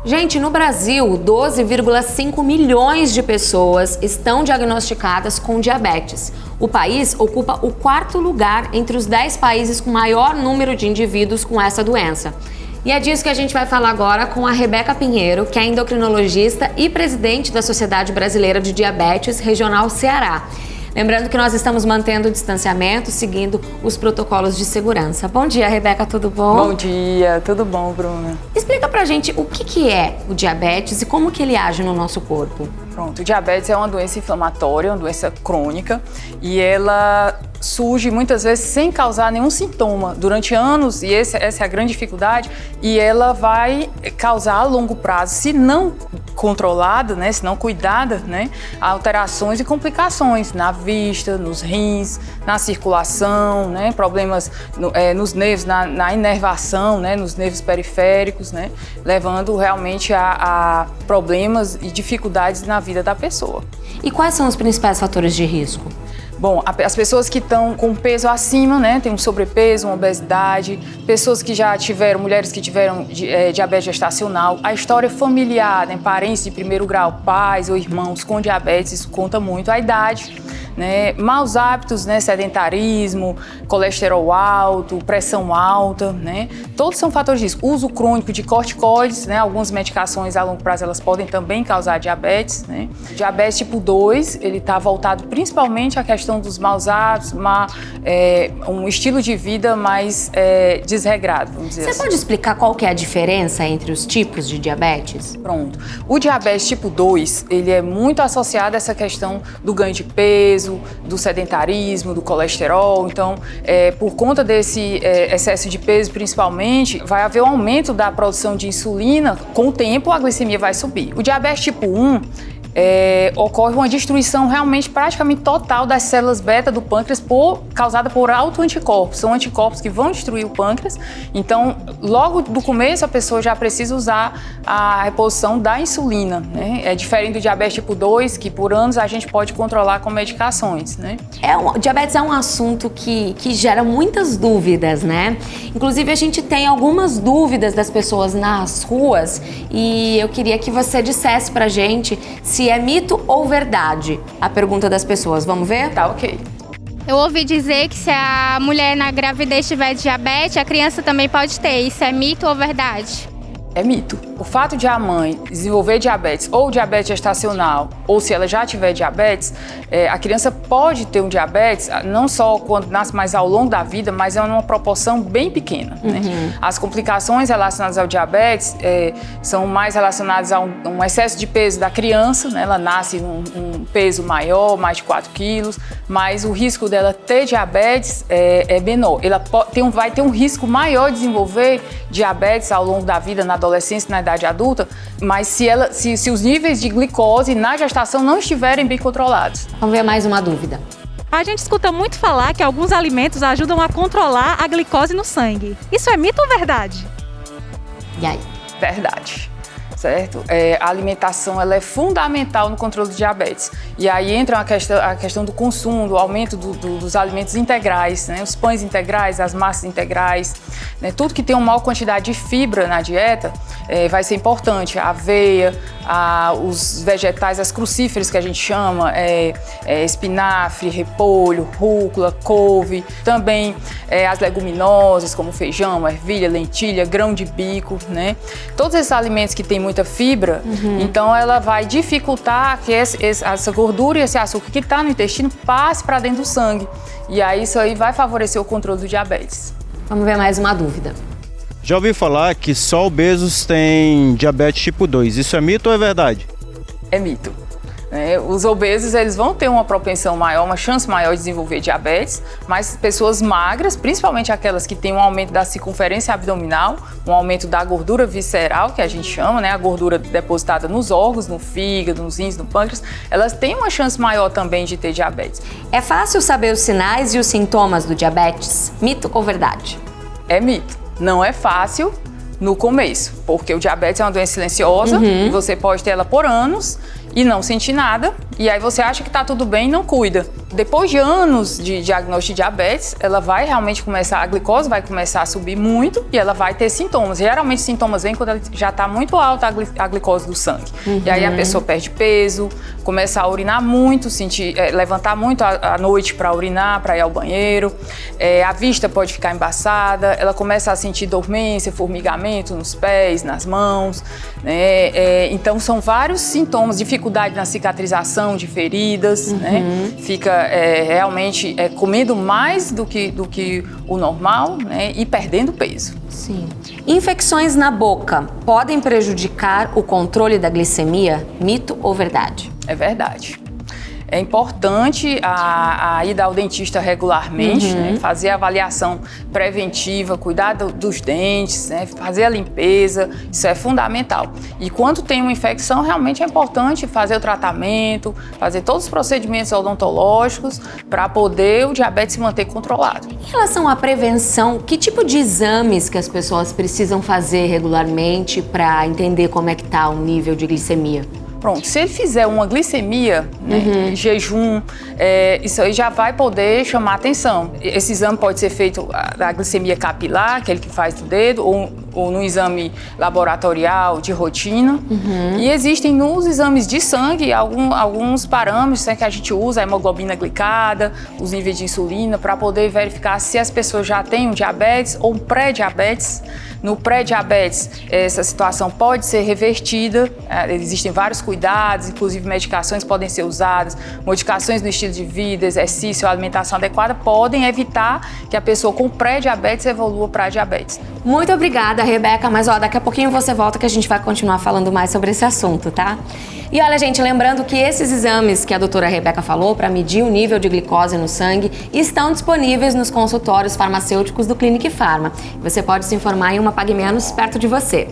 Gente, no Brasil, 12,5 milhões de pessoas estão diagnosticadas com diabetes. O país ocupa o 4º lugar entre os 10 países com maior número de indivíduos com essa doença. E é disso que a gente vai falar agora com a Rebeca Pinheiro, que é endocrinologista e presidente da Sociedade Brasileira de Diabetes Regional Ceará. Lembrando que nós estamos mantendo o distanciamento, seguindo os protocolos de segurança. Bom dia, Rebeca, tudo bom? Bom dia, tudo bom, Bruna? Explica pra gente o que é o diabetes e como que ele age no nosso corpo. Pronto, o diabetes é uma doença inflamatória, uma doença crônica, e ela surge muitas vezes sem causar nenhum sintoma durante anos, e essa é a grande dificuldade, e ela vai causar a longo prazo, se não controlada, né, se não cuidada, né, alterações e complicações na vista, nos rins, na circulação, né, problemas nos nervos, na inervação, né, nos nervos periféricos, né, levando realmente a problemas e dificuldades na vida da pessoa. E quais são os principais fatores de risco? Bom, as pessoas que estão com peso acima, né, tem um sobrepeso, uma obesidade, pessoas que já tiveram, mulheres que tiveram diabetes gestacional, a história familiar, né, parentes de primeiro grau, pais ou irmãos com diabetes, isso conta muito, a idade, né, maus hábitos, né, sedentarismo, colesterol alto, pressão alta, né, todos são fatores de risco. Uso crônico de corticoides, né, algumas medicações a longo prazo elas podem também causar diabetes, né. Diabetes tipo 2, ele está voltado principalmente à questão dos maus hábitos, um estilo de vida mais desregrado, vamos dizer assim. Você pode explicar qual que é a diferença entre os tipos de diabetes? Pronto. O diabetes tipo 2, ele é muito associado a essa questão do ganho de peso, do sedentarismo, do colesterol. Então, por conta desse excesso de peso, principalmente, vai haver um aumento da produção de insulina. Com o tempo, a glicemia vai subir. O diabetes tipo 1, ocorre uma destruição realmente praticamente total das células beta do pâncreas causada por autoanticorpos. São anticorpos que vão destruir o pâncreas. Então, logo do começo, a pessoa já precisa usar a reposição da insulina, né? É diferente do diabetes tipo 2, que por anos a gente pode controlar com medicações, né? Diabetes é um assunto que gera muitas dúvidas, né? Inclusive, a gente tem algumas dúvidas das pessoas nas ruas e eu queria que você dissesse pra gente se é mito ou verdade a pergunta das pessoas. Vamos ver? Tá, ok. Eu ouvi dizer que se a mulher na gravidez tiver diabetes, a criança também pode ter. Isso é mito ou verdade? É mito. O fato de a mãe desenvolver diabetes ou diabetes gestacional, ou se ela já tiver diabetes, a criança pode ter um diabetes, não só quando nasce, mas ao longo da vida, mas é uma proporção bem pequena. Né? As complicações relacionadas ao diabetes são mais relacionadas a um excesso de peso da criança, né? Ela nasce um peso maior, mais de 4 quilos, mas o risco dela ter diabetes é menor. Ela vai ter um risco maior de desenvolver diabetes ao longo da vida, na adolescência e na idade adulta, mas se os níveis de glicose na gestação não estiverem bem controlados. Vamos ver mais uma dúvida. A gente escuta muito falar que alguns alimentos ajudam a controlar a glicose no sangue. Isso é mito ou verdade? E aí? Verdade. Certo? A alimentação ela é fundamental no controle do diabetes. E aí entra a questão do consumo, do aumento dos alimentos integrais, né? Os pães integrais, as massas integrais, né? Tudo que tem uma maior quantidade de fibra na dieta vai ser importante. A aveia, os vegetais, as crucíferas que a gente chama, espinafre, repolho, rúcula, couve, também as leguminosas como feijão, ervilha, lentilha, grão de bico, né? Todos esses alimentos que têm muita fibra, então ela vai dificultar que essa gordura e esse açúcar que está no intestino passe para dentro do sangue. E aí isso aí vai favorecer o controle do diabetes. Vamos ver mais uma dúvida. Já ouvi falar que só obesos têm diabetes tipo 2. Isso é mito ou é verdade? É mito. Os obesos eles vão ter uma propensão maior, uma chance maior de desenvolver diabetes, mas pessoas magras, principalmente aquelas que têm um aumento da circunferência abdominal, um aumento da gordura visceral, que a gente chama, né, a gordura depositada nos órgãos, no fígado, nos rins, no pâncreas, elas têm uma chance maior também de ter diabetes. É fácil saber os sinais e os sintomas do diabetes? Mito ou verdade? É mito. Não é fácil. no começo, porque o diabetes é uma doença silenciosa e você pode ter ela por anos e não sentir nada, e aí você acha que está tudo bem e não cuida. Depois de anos de diagnóstico de diabetes, ela vai realmente começar, a glicose vai começar a subir muito e ela vai ter sintomas. Geralmente os sintomas vêm quando ela já está muito alta a glicose do sangue. E aí a pessoa perde peso, começa a urinar muito, levantar muito à noite para urinar, para ir ao banheiro, a vista pode ficar embaçada, ela começa a sentir dormência, formigamento nos pés, nas mãos, né? Então são vários sintomas, dificuldade na cicatrização de feridas, né? Fica realmente comendo mais do que o normal, né? E perdendo peso. Sim. Infecções na boca podem prejudicar o controle da glicemia? Mito ou verdade? É verdade. É importante a ida ao dentista regularmente, né? Fazer a avaliação preventiva, cuidar dos dentes, né? Fazer a limpeza, isso é fundamental. E quando tem uma infecção, realmente é importante fazer o tratamento, fazer todos os procedimentos odontológicos para poder o diabetes se manter controlado. Em relação à prevenção, que tipo de exames que as pessoas precisam fazer regularmente para entender como é que está o nível de glicemia? Pronto, se ele fizer uma glicemia, né, jejum, isso aí já vai poder chamar atenção. Esse exame pode ser feito da glicemia capilar, aquele que faz do dedo, ou no exame laboratorial de rotina. E existem nos exames de sangue alguns parâmetros, né, que a gente usa, a hemoglobina glicada, os níveis de insulina, para poder verificar se as pessoas já têm um diabetes ou um pré-diabetes. No pré-diabetes, essa situação pode ser revertida, existem vários cuidados, inclusive medicações podem ser usadas, modificações no estilo de vida, exercício, alimentação adequada podem evitar que a pessoa com pré-diabetes evolua para diabetes. Muito obrigada, Rebeca, mas daqui a pouquinho você volta que a gente vai continuar falando mais sobre esse assunto, tá? E olha, gente, lembrando que esses exames que a doutora Rebeca falou para medir o nível de glicose no sangue estão disponíveis nos consultórios farmacêuticos do Clinic Pharma. Você pode se informar em uma Pague Menos perto de você.